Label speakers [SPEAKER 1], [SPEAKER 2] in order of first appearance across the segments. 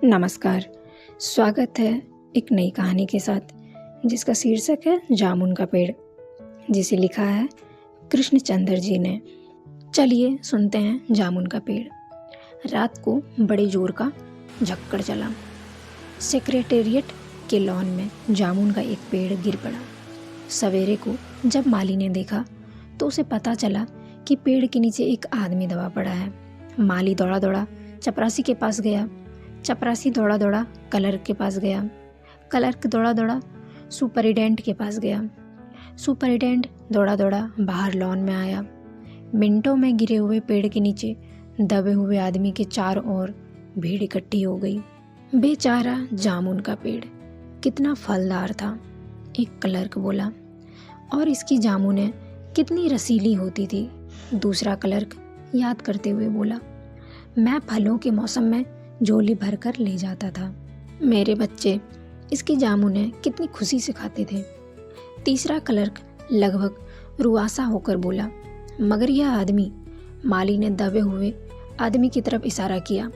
[SPEAKER 1] नमस्कार। स्वागत है एक नई कहानी के साथ जिसका शीर्षक है जामुन का पेड़, जिसे लिखा है कृष्णचंद्र जी ने। चलिए सुनते हैं जामुन का पेड़। रात को बड़े जोर का झक्कड़ चला। सेक्रेटेरिएट के लॉन में जामुन का एक पेड़ गिर पड़ा। सवेरे को जब माली ने देखा तो उसे पता चला कि पेड़ के नीचे एक आदमी दबा पड़ा है। माली दौड़ा दौड़ा चपरासी के पास गया। चपरासी दौड़ा दौड़ा क्लर्क के पास गया। क्लर्क दौड़ा दौड़ा सुपरिटेंडेंट के पास गया। सुपरिटेंडेंट दौड़ा दौड़ा बाहर लॉन में आया। मिनटों में गिरे हुए पेड़ के नीचे दबे हुए आदमी के चारों ओर भीड़ इकट्ठी हो गई। बेचारा जामुन का पेड़ कितना फलदार था, एक क्लर्क बोला, और इसकी जामुनें कितनी रसीली होती थी, दूसरा क्लर्क याद करते हुए बोला। मैं फलों के मौसम में झोली भरकर ले जाता था। मेरे बच्चे इसकी जामुनें कितनी खुशी से खाते थे, तीसरा क्लर्क लगभग रुआसा होकर बोला। मगर यह आदमी, माली ने दबे हुए आदमी की तरफ इशारा किया।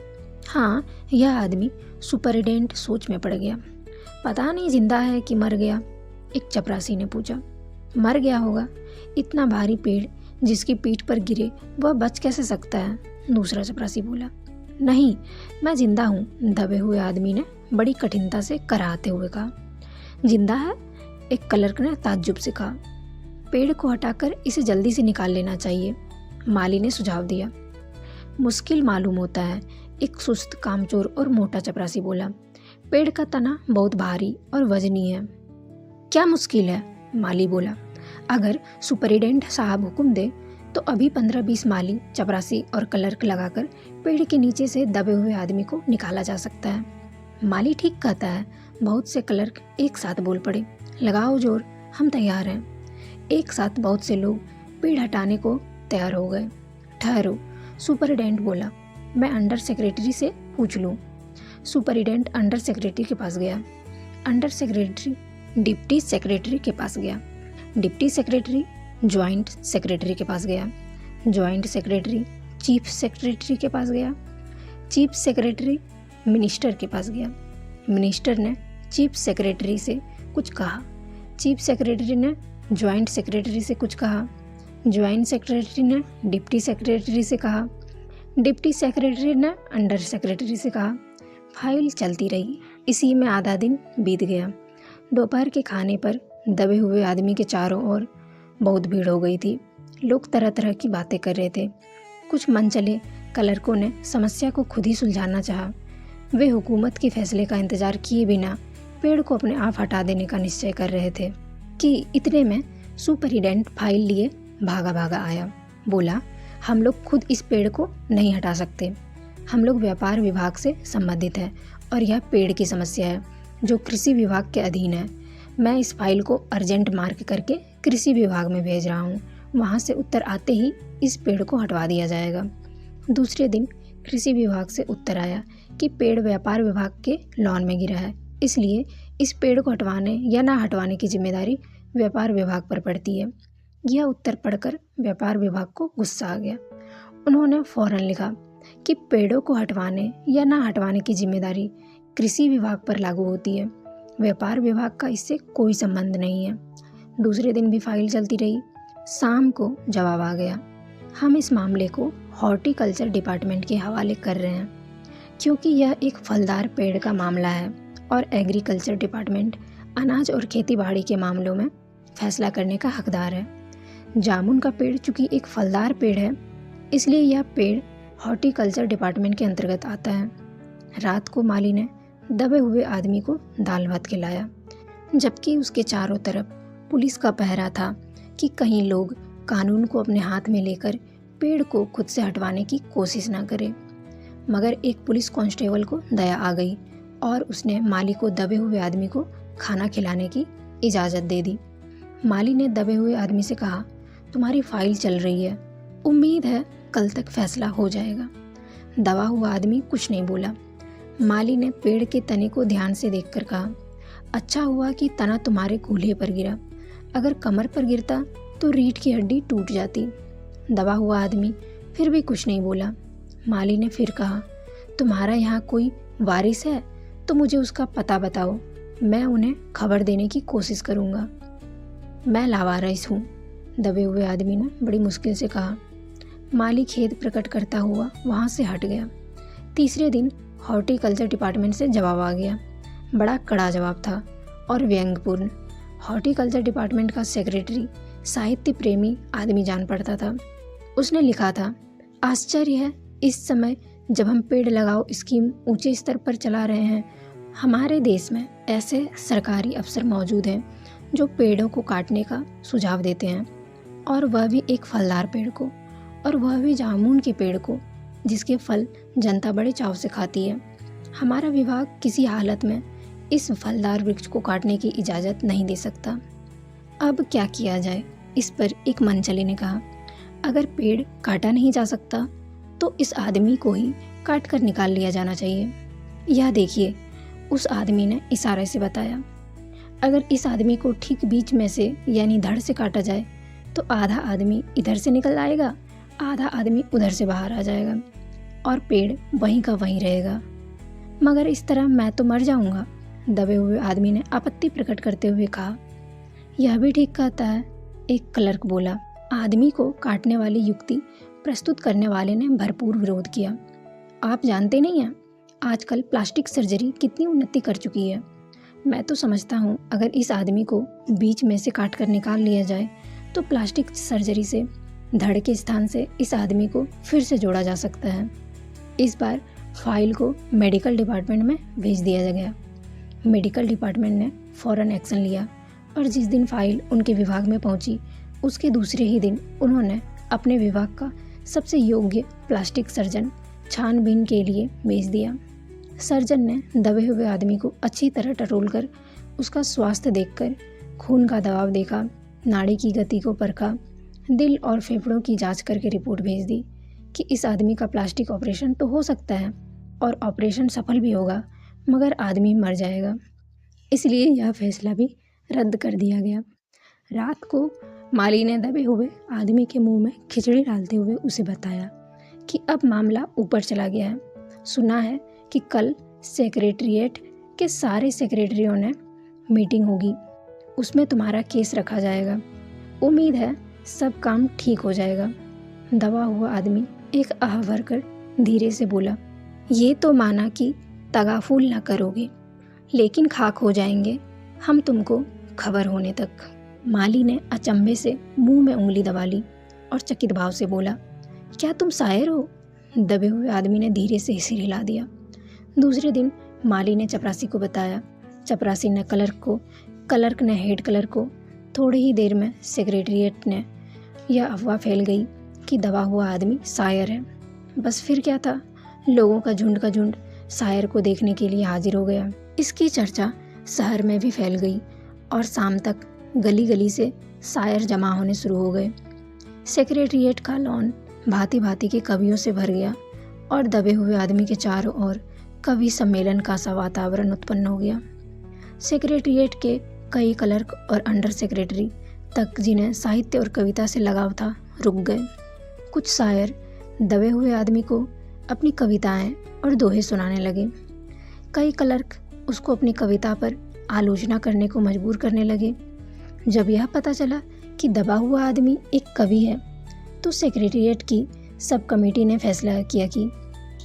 [SPEAKER 1] हाँ, यह आदमी। सुपरिटेंडेंट सोच में पड़ गया। पता नहीं जिंदा है कि मर गया, एक चपरासी ने पूछा। मर गया होगा, इतना भारी पेड़ जिसकी पीठ पर गिरे वह बच कैसे सकता है, दूसरा चपरासी बोला। नहीं, मैं जिंदा हूँ, दबे हुए आदमी ने बड़ी कठिनता से कराहते हुए कहा। जिंदा है, एक क्लर्क ने ताज्जुब से कहा। पेड़ को हटाकर इसे जल्दी से निकाल लेना चाहिए, माली ने सुझाव दिया। मुश्किल मालूम होता है, एक सुस्त, कामचोर और मोटा चपरासी बोला। पेड़ का तना बहुत भारी और वजनी है। क्या मुश्किल है, माली बोला। अगर सुपरिटेंडेंट साहब हुक्म दे तो अभी 15-20 माली, चपरासी और क्लर्क लगाकर पेड़ के नीचे से दबे हुए आदमी को निकाला जा सकता है। माली ठीक कहता है, बहुत से क्लर्क एक साथ बोल पड़े। लगाओ जोर, हम तैयार हैं। एक साथ बहुत से लोग पेड़ हटाने को तैयार हो गए। ठहरो, सुपरिटेंडेंट बोला, मैं अंडर सेक्रेटरी से पूछ लूँ। सुपरिटेंडेंट अंडर सेक्रेटरी के पास गया। अंडर सेक्रेटरी डिप्टी सेक्रेटरी के पास गया। डिप्टी सेक्रेटरी ज्वाइंट सेक्रेटरी के पास गया। ज्वाइंट सेक्रेटरी चीफ सेक्रेटरी के पास गया। चीफ सेक्रेटरी मिनिस्टर के पास गया। मिनिस्टर ने चीफ सेक्रेटरी से कुछ कहा। चीफ सेक्रेटरी ने ज्वाइंट सेक्रेटरी से कुछ कहा। ज्वाइंट सेक्रेटरी ने डिप्टी सेक्रेटरी से कहा। डिप्टी सेक्रेटरी ने अंडर सेक्रेटरी से कहा। फाइल चलती रही। इसी में आधा दिन बीत गया। दोपहर के खाने पर दबे हुए आदमी के चारों ओर बहुत भीड़ हो गई थी। लोग तरह तरह की बातें कर रहे थे। कुछ मनचले क्लर्कों ने समस्या को खुद ही सुलझाना चाहा। वे हुकूमत के फैसले का इंतजार किए बिना पेड़ को अपने आप हटा देने का निश्चय कर रहे थे कि इतने में सुपरिटेंडेंट फाइल लिए भागा भागा आया। बोला, हम लोग खुद इस पेड़ को नहीं हटा सकते। हम लोग व्यापार विभाग से संबंधित हैं और यह पेड़ की समस्या है जो कृषि विभाग के अधीन है। मैं इस फाइल को अर्जेंट मार्क करके कृषि विभाग में भेज रहा हूँ। वहाँ से उत्तर आते ही इस पेड़ को हटवा दिया जाएगा। दूसरे दिन कृषि विभाग से उत्तर आया कि पेड़ व्यापार विभाग के लॉन में गिरा है, इसलिए इस पेड़ को हटवाने या ना हटवाने की जिम्मेदारी व्यापार विभाग पर पड़ती है। यह उत्तर पढ़कर व्यापार विभाग को गुस्सा आ गया। उन्होंने फौरन लिखा कि पेड़ों को हटवाने या ना हटवाने की जिम्मेदारी कृषि विभाग पर लागू होती है, व्यापार विभाग का इससे कोई संबंध नहीं है। दूसरे दिन भी फाइल चलती रही। शाम को जवाब आ गया। हम इस मामले को हॉर्टिकल्चर डिपार्टमेंट के हवाले कर रहे हैं क्योंकि यह एक फलदार पेड़ का मामला है और एग्रीकल्चर डिपार्टमेंट अनाज और खेतीबाड़ी के मामलों में फैसला करने का हकदार है। जामुन का पेड़ चूँकि एक फलदार पेड़ है, इसलिए यह पेड़ हॉर्टिकल्चर डिपार्टमेंट के अंतर्गत आता है। रात को माली ने दबे हुए आदमी को दाल भात खिलाया, जबकि उसके चारों तरफ पुलिस का पहरा था कि कहीं लोग कानून को अपने हाथ में लेकर पेड़ को खुद से हटवाने की कोशिश ना करें। मगर एक पुलिस कांस्टेबल को दया आ गई और उसने माली को दबे हुए आदमी को खाना खिलाने की इजाज़त दे दी। माली ने दबे हुए आदमी से कहा, तुम्हारी फाइल चल रही है, उम्मीद है कल तक फैसला हो जाएगा। दबा हुआ आदमी कुछ नहीं बोला। माली ने पेड़ के तने को ध्यान से देखकर कहा, अच्छा हुआ कि तना तुम्हारे कूल्हे पर गिरा, अगर कमर पर गिरता तो रीढ़ की हड्डी टूट जाती। दबा हुआ आदमी फिर भी कुछ नहीं बोला। माली ने फिर कहा, तुम्हारा यहाँ कोई वारिस है तो मुझे उसका पता बताओ, मैं उन्हें खबर देने की कोशिश करूँगा। मैं लावारिस हूँ, दबे हुए आदमी ने बड़ी मुश्किल से कहा। माली खेद प्रकट करता हुआ वहाँ से हट गया। तीसरे दिन हॉर्टिकल्चर डिपार्टमेंट से जवाब आ गया। बड़ा कड़ा जवाब था और व्यंग्यपूर्ण। हॉर्टिकल्चर डिपार्टमेंट का सेक्रेटरी साहित्य प्रेमी आदमी जान पड़ता था। उसने लिखा था, आश्चर्य है, इस समय जब हम पेड़ लगाओ स्कीम ऊंचे स्तर पर चला रहे हैं, हमारे देश में ऐसे सरकारी अफसर मौजूद हैं जो पेड़ों को काटने का सुझाव देते हैं, और वह भी एक फलदार पेड़ को, और वह भी जामुन के पेड़ को, जिसके फल जनता बड़े चाव से खाती है। हमारा विभाग किसी हालत में इस फलदार वृक्ष को काटने की इजाज़त नहीं दे सकता। अब क्या किया जाए, इस पर एक मनचले ने कहा, अगर पेड़ काटा नहीं जा सकता तो इस आदमी को ही काट कर निकाल लिया जाना चाहिए। यह देखिए, उस आदमी ने इशारे से बताया, अगर इस आदमी को ठीक बीच में से यानी धड़ से काटा जाए तो आधा आदमी इधर से निकल आएगा, आधा आदमी उधर से बाहर आ जाएगा और पेड़ वहीं का वहीं रहेगा। मगर इस तरह मैं तो मर जाऊंगा, दबे हुए आदमी ने आपत्ति प्रकट करते हुए कहा। यह भी ठीक कहता है, एक क्लर्क बोला। आदमी को काटने वाली युक्ति प्रस्तुत करने वाले ने भरपूर विरोध किया। आप जानते नहीं हैं, आजकल प्लास्टिक सर्जरी कितनी उन्नति कर चुकी है। मैं तो समझता हूँ अगर इस आदमी को बीच में से काट कर निकाल लिया जाए तो प्लास्टिक सर्जरी से धड़ के स्थान से इस आदमी को फिर से जोड़ा जा सकता है। इस बार फाइल को मेडिकल डिपार्टमेंट में भेज दिया गया। मेडिकल डिपार्टमेंट ने फौरन एक्शन लिया और जिस दिन फाइल उनके विभाग में पहुंची उसके दूसरे ही दिन उन्होंने अपने विभाग का सबसे योग्य प्लास्टिक सर्जन छानबीन के लिए भेज दिया। सर्जन ने दबे हुए आदमी को अच्छी तरह टटोलकर उसका स्वास्थ्य देखकर खून का दबाव देखा, नाड़ी की गति को परखा, दिल और फेफड़ों की जांच करके रिपोर्ट भेज दी कि इस आदमी का प्लास्टिक ऑपरेशन तो हो सकता है और ऑपरेशन सफल भी होगा, मगर आदमी मर जाएगा। इसलिए यह फैसला भी रद्द कर दिया गया। रात को माली ने दबे हुए आदमी के मुंह में खिचड़ी डालते हुए उसे बताया कि अब मामला ऊपर चला गया है। सुना है कि कल सेक्रेटरिएट के सारे सेक्रेटरियों ने मीटिंग होगी, उसमें तुम्हारा केस रखा जाएगा। उम्मीद है सब काम ठीक हो जाएगा। दबा हुआ आदमी एक आह भरकर धीरे से बोला, ये तो माना कि तगाफूल ना करोगे, लेकिन खाक हो जाएंगे हम तुमको खबर होने तक। माली ने अचंभे से मुंह में उंगली दबा ली और चकित भाव से बोला, क्या तुम शायर हो? दबे हुए आदमी ने धीरे से सिर हिला दिया। दूसरे दिन माली ने चपरासी को बताया। चपरासी ने क्लर्क ने हेड क्लर्क को। थोड़ी ही देर में सेक्रेटरिएट ने यह अफवाह फैल गई कि दबा हुआ आदमी शायर है। बस फिर क्या था, लोगों का झुंड शायर को देखने के लिए हाजिर हो गया। इसकी चर्चा शहर में भी फैल गई और शाम तक गली गली से शायर जमा होने शुरू हो गए। सेक्रेटरिएट का लॉन भांति भांति के कवियों से भर गया और दबे हुए आदमी के चारों ओर कवि सम्मेलन का सा वातावरण उत्पन्न हो गया। सेक्रेटरिएट के कई क्लर्क और अंडर सेक्रेटरी तक जिन्हें साहित्य और कविता से लगाव था रुक गए। कुछ शायर दबे हुए आदमी को अपनी कविताएं और दोहे सुनाने लगे। कई क्लर्क उसको अपनी कविता पर आलोचना करने को मजबूर करने लगे। जब यह पता चला कि दबा हुआ आदमी एक कवि है तो सेक्रेटरिएट की सब कमेटी ने फैसला किया कि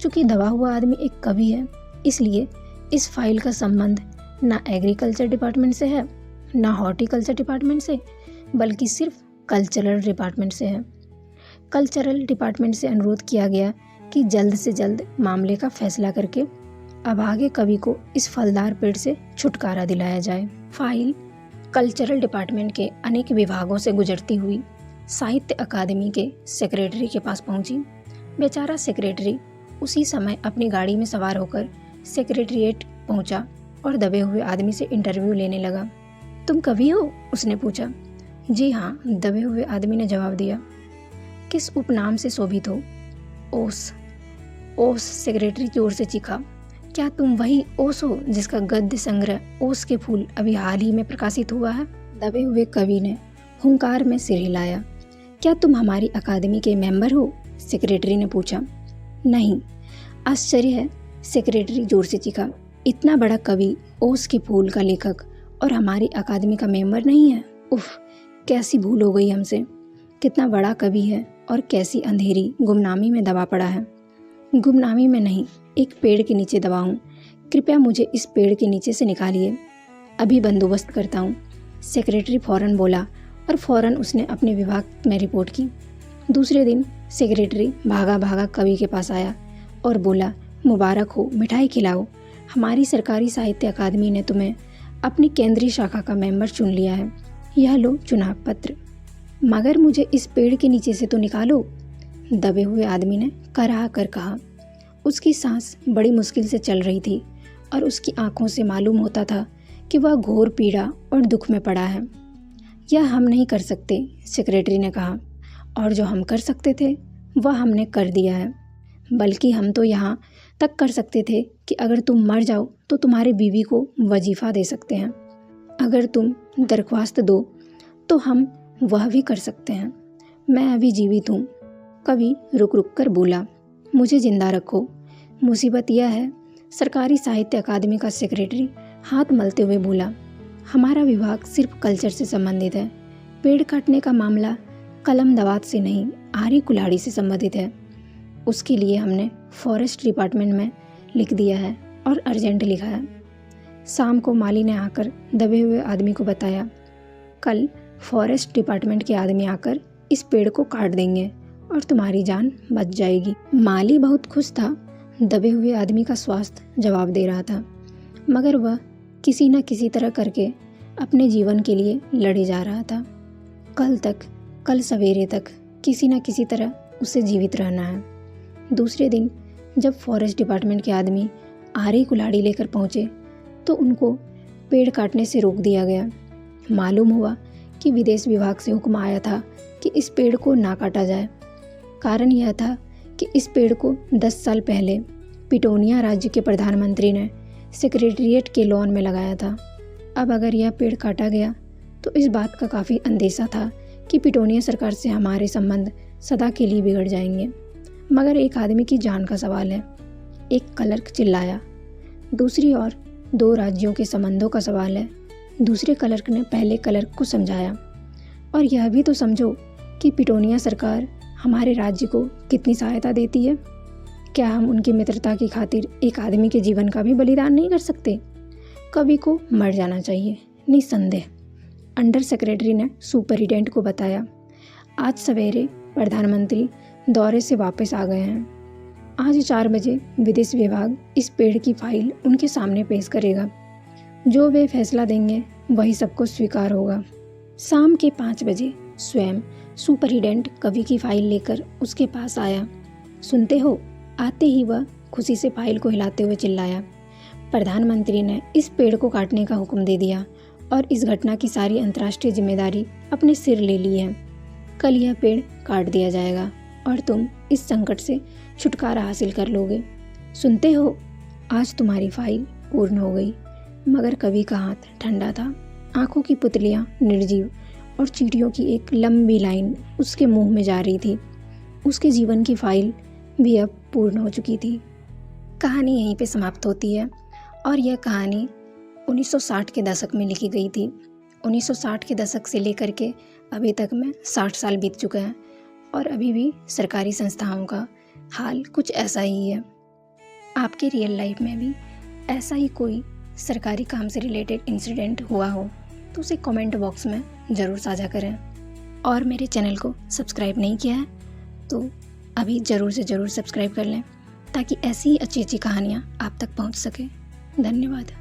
[SPEAKER 1] चूँकि दबा हुआ आदमी एक कवि है, इसलिए इस फाइल का संबंध ना एग्रीकल्चर डिपार्टमेंट से है ना हॉर्टिकल्चर डिपार्टमेंट से, बल्कि सिर्फ कल्चरल डिपार्टमेंट से है। कल्चरल डिपार्टमेंट से अनुरोध किया गया कि जल्द से जल्द मामले का फैसला करके अभागे कवि को इस फलदार पेड़ से छुटकारा दिलाया जाए। फाइल कल्चरल डिपार्टमेंट के अनेक विभागों से गुजरती हुई साहित्य अकादमी के सेक्रेटरी के पास पहुंची। बेचारा सेक्रेटरी उसी समय अपनी गाड़ी में सवार होकर सेक्रेटरिएट पहुंचा और दबे हुए आदमी से इंटरव्यू लेने लगा। तुम कवि हो? उसने पूछा। जी हाँ, दबे हुए आदमी ने जवाब दिया। किस उपनाम से शोभित हो? ओस। ओस, सेक्रेटरी जोर से चीखा। क्या तुम वही ओस हो जिसका गद्य संग्रह ओस के फूल अभी हाल ही में प्रकाशित हुआ है? दबे हुए कवि ने हुंकार में सिर हिलाया। क्या तुम हमारी अकादमी के मेंबर हो? सेक्रेटरी ने पूछा। नहीं। आश्चर्य है, सेक्रेटरी जोर से चीखा, इतना बड़ा कवि, ओस के फूल का लेखक और हमारी अकादमी का मेंबर नहीं है? उफ, कैसी भूल हो गई हमसे। कितना बड़ा कवि है और कैसी अंधेरी गुमनामी में दबा पड़ा है। गुमनामी में नहीं, एक पेड़ के नीचे दबा हूँ। कृपया मुझे इस पेड़ के नीचे से निकालिए, अभी बंदोबस्त करता हूँ। सेक्रेटरी फौरन बोला और फौरन उसने अपने विभाग में रिपोर्ट की। दूसरे दिन सेक्रेटरी भागा भागा कवि के पास आया और बोला, मुबारक हो, मिठाई खिलाओ। हमारी सरकारी साहित्य अकादमी ने तुम्हें अपनी केंद्रीय शाखा का मेंबर चुन लिया है। यह लो चुनाव पत्र, मगर मुझे इस पेड़ के नीचे से तो निकालो, दबे हुए आदमी ने कराह कर कहा। उसकी सांस बड़ी मुश्किल से चल रही थी और उसकी आंखों से मालूम होता था कि वह घोर पीड़ा और दुख में पड़ा है। यह हम नहीं कर सकते, सेक्रेटरी ने कहा, और जो हम कर सकते थे वह हमने कर दिया है। बल्कि हम तो यहाँ तक कर सकते थे कि अगर तुम मर जाओ तो तुम्हारी बीवी को वजीफ़ा दे सकते हैं। अगर तुम दरख्वास्त दो तो हम वह भी कर सकते हैं। मैं अभी जीवित हूँ। कवि रुक रुक कर बोला, मुझे जिंदा रखो। मुसीबत यह है, सरकारी साहित्य अकादमी का सेक्रेटरी हाथ मलते हुए बोला, हमारा विभाग सिर्फ कल्चर से संबंधित है। पेड़ काटने का मामला कलम दवात से नहीं, आरी कुल्हाड़ी से संबंधित है। उसके लिए हमने फॉरेस्ट डिपार्टमेंट में लिख दिया है और अर्जेंट लिखा है। शाम को माली ने आकर दबे हुए आदमी को बताया, कल फॉरेस्ट डिपार्टमेंट के आदमी आकर इस पेड़ को काट देंगे और तुम्हारी जान बच जाएगी। माली बहुत खुश था। दबे हुए आदमी का स्वास्थ्य जवाब दे रहा था, मगर वह किसी न किसी तरह करके अपने जीवन के लिए लड़े जा रहा था। कल सवेरे तक किसी न किसी तरह उसे जीवित रहना है। दूसरे दिन जब फॉरेस्ट डिपार्टमेंट के आदमी आरी कुल्हाड़ी लेकर पहुँचे तो उनको पेड़ काटने से रोक दिया गया। मालूम हुआ कि विदेश विभाग से हुक्म आया था कि इस पेड़ को ना काटा जाए। कारण यह था कि इस पेड़ को 10 साल पहले पिटोनिया राज्य के प्रधानमंत्री ने सेक्रेटेरिएट के लॉन में लगाया था। अब अगर यह पेड़ काटा गया तो इस बात का काफ़ी अंदेशा था कि पिटोनिया सरकार से हमारे संबंध सदा के लिए बिगड़ जाएंगे। मगर एक आदमी की जान का सवाल है, एक क्लर्क चिल्लाया। दूसरी ओर 2 राज्यों के संबंधों का सवाल है। दूसरे क्लर्क ने पहले क्लर्क को समझाया, और यह भी तो समझो कि पिटोनिया सरकार हमारे राज्य को कितनी सहायता देती है। क्या हम उनकी मित्रता की खातिर एक आदमी के जीवन का भी बलिदान नहीं कर सकते? कवि को मर जाना चाहिए, निस्संदेह, अंडर सेक्रेटरी ने सुपरिटेंडेंट को बताया। आज सवेरे प्रधानमंत्री दौरे से वापस आ गए हैं। आज 4 बजे विदेश विभाग इस पेड़ की फाइल उनके सामने पेश करेगा। जो वे फैसला देंगे वही सबको स्वीकार होगा। शाम के 5 बजे स्वयं सुपरिटेंडेंट कवि की फाइल लेकर उसके पास आया। सुनते हो? आते ही वह खुशी से फाइल को हिलाते हुए चिल्लाया, प्रधानमंत्री ने इस पेड़ को काटने का हुक्म दे दिया और इस घटना की सारी अंतर्राष्ट्रीय जिम्मेदारी अपने सिर ले ली है। कल यह पेड़ काट दिया जाएगा और तुम इस संकट से छुटकारा हासिल कर लोगे। सुनते हो? आज तुम्हारी फाइल पूर्ण हो गई। मगर कवि का हाथ ठंडा था। आंखों की पुतलियां निर्जीव और चींटियों की एक लंबी लाइन उसके मुंह में जा रही थी। उसके जीवन की फाइल भी अब पूर्ण हो चुकी थी। कहानी यहीं पे समाप्त होती है और यह कहानी 1960 के दशक में लिखी गई थी। 1960 के दशक से लेकर के अभी तक में 60 साल बीत चुके हैं और अभी भी सरकारी संस्थाओं का हाल कुछ ऐसा ही है। आपके रियल लाइफ में भी ऐसा ही कोई सरकारी काम से रिलेटेड इंसिडेंट हुआ हो तो उसे कमेंट बॉक्स में ज़रूर साझा करें। और मेरे चैनल को सब्सक्राइब नहीं किया है तो अभी ज़रूर से ज़रूर सब्सक्राइब कर लें ताकि ऐसी ही अच्छी अच्छी कहानियाँ आप तक पहुँच सके। धन्यवाद।